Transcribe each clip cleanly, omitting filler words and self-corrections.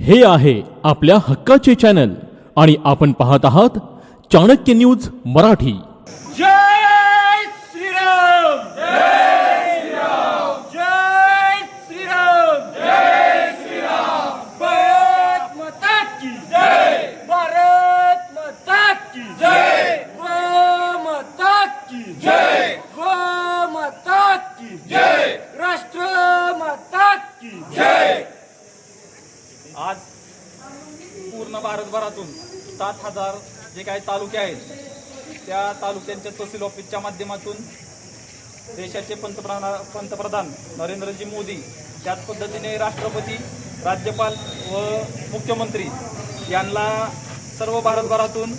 हे आहे आपल्या हक्काचे चॅनल आणि आपण पाहत आहात चाणक्य न्यूज मराठी। जय श्रीराम जय श्रीराम जय श्रीराम जय श्रीराम। भारत माता की जय, भारत माता की जय, गो माता की जय, गो माता की जय, राष्ट्र माता की जय। आज पूर्ण भारतभरातून 7,000 जे काही तालुके आहेत त्या तालुक्यांच्या तहसील ऑफिसच्या माध्यमातून देशाचे पंतप्रधान नरेंद्रजी मोदी, त्याच पद्धतीने राष्ट्रपती, राज्यपाल व मुख्यमंत्री यांना सर्व भारतभरातून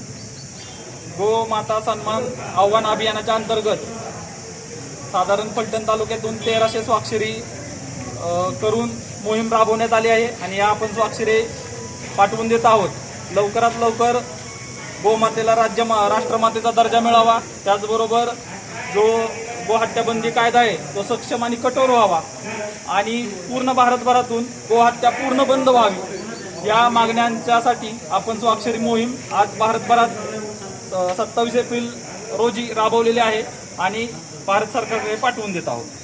गो माता सन्मान आव्हान अभियानाच्या अंतर्गत साधारण फलटण तालुक्यातून 1300 स्वाक्षरी करून मोहीम राबवण्यात आली आहे आणि या आपण स्वाक्षरी पाठवून देत आहोत। लवकरात लवकर गोमातेला राष्ट्रमातेचा दर्जा मिळावा, त्याचबरोबर जो गोहत्याबंदी कायदा आहे तो सक्षम आणि कठोर व्हावा आणि पूर्ण भारतभरातून गोहत्या पूर्ण बंद व्हावी, या मागण्यांच्यासाठी आपण स्वाक्षरी मोहीम आज भारतभरात 27 एप्रिल रोजी राबवलेली आहे आणि भारत सरकारकडे पाठवून देत आहोत।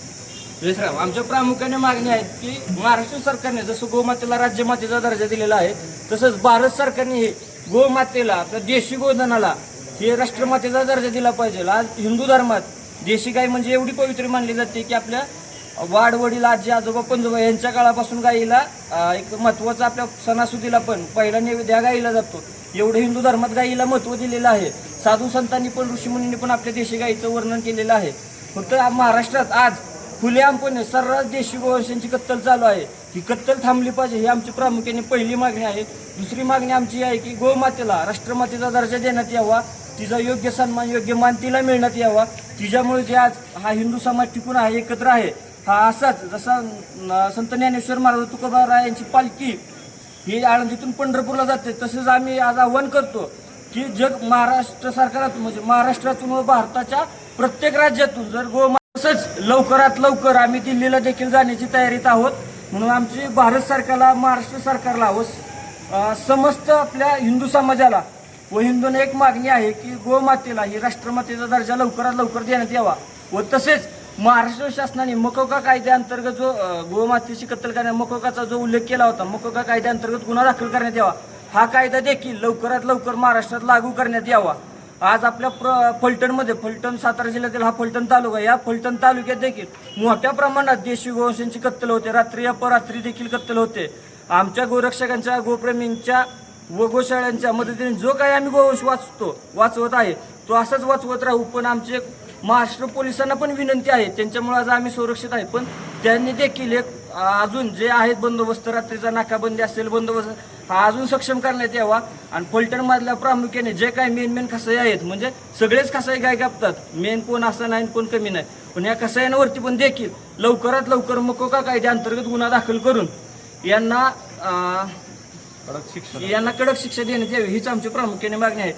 जयश्रीराम, आमच्या प्रामुख्याने मागणी आहेत की महाराष्ट्र सरकारने जसं गोमातेला राज्यमातेचा दर्जा दिलेला आहे तसंच भारत सरकारने हे गोमातेला, आपल्या देशी गोधनाला हे राष्ट्रमातेचा दर्जा दिला पाहिजे। आज हिंदू धर्मात देशी गाय म्हणजे एवढी पवित्र मानली जाते की आपल्या वाडवडील, आजी, आजोबा, पणजोबा यांच्या काळापासून गायीला एक महत्त्वाचा आपल्या सणासुदीला पण पहिला नैवेद्य गायीला जातो। एवढं हिंदू धर्मात गायीला महत्त्व दिलेलं आहे। साधू संतांनी पण, ऋषीमुनींनी पण आपल्या देशी गायीचं वर्णन केलेलं आहे। फक्त महाराष्ट्रात आज खुलेआमपणे सर्रास देशी गोवंशांची कत्तल चालू आहे। ही कत्तल थांबली पाहिजे, ही आमची प्रामुख्याने पहिली मागणी आहे। दुसरी मागणी आमची आहे की गोमातेला राष्ट्रमातेचा दर्जा देण्यात यावा, तिचा योग्य सन्मान, योग्य मान तिला मिळण्यात यावा। तिच्यामुळे जे आज हा हिंदू समाज टिकून आहे, एकत्र आहे, हा असाच जसा संत ज्ञानेश्वर महाराज, तुकोबा यांची पालखी ही आळंदीतून पंढरपूरला जाते, तसेच आम्ही आज आव्हान करतो की जग महाराष्ट्र सरकारातून म्हणजे महाराष्ट्रातून व भारताच्या प्रत्येक राज्यातून जर तसंच लवकरात लवकर आम्ही दिल्लीला देखील जाण्याची तयारीत आहोत। म्हणून आमची भारत सरकारला, महाराष्ट्र सरकारला व समस्त आपल्या हिंदू समाजाला व हिंदूंना एक मागणी आहे की गोमातेला ही राष्ट्रमातेचा दर्जा लवकरात लवकर देण्यात यावा व तसेच महाराष्ट्र शासनाने मकोका कायद्याअंतर्गत जो गोमातेची कत्तल करण्या मकोकाचा जो उल्लेख केला होता, मकोका कायद्याअंतर्गत गुन्हा दाखल करण्यात यावा, हा कायदा देखील लवकरात लवकर महाराष्ट्रात लागू करण्यात यावा। आज आपल्या फलटणमध्ये, फलटण सातारा जिल्ह्यातील हा फलटण तालुका, या फलटण तालुक्यात देखील मोठ्या प्रमाणात देशी गोवंशांची कत्तल होते, रात्री अपरात्री देखील कत्तल होते। आमच्या गोरक्षकांच्या, गोप्रेमींच्या व गोशाळांच्या मदतीने जो काही आम्ही गोवंश वाचवत आहे तो असाच वाचवत राहू। पण आमचे महाराष्ट्र पोलिसांना पण विनंती आहे, त्यांच्यामुळे आज आम्ही सुरक्षित आहे, पण त्यांनी देखील एक अजून जे आहेत बंदोबस्त, रात्रीचा नाकाबंदी असेल, बंदोबस्त हा अजून सक्षम करण्यात यावा। आणि फलटणमधल्या प्रामुख्याने जे काही मेन कसाई आहेत, म्हणजे सगळेच कसाई गाय कापतात, मेन कोण असं नाही कोण कमी नाही, पण या कसायांवरती पण देखील लवकरात लवकर मकोका कायद्याअंतर्गत गुन्हा दाखल करून यांना कडक शिक्षा देण्यात यावी, हीच आमची प्रामुख्याने मागणी आहे।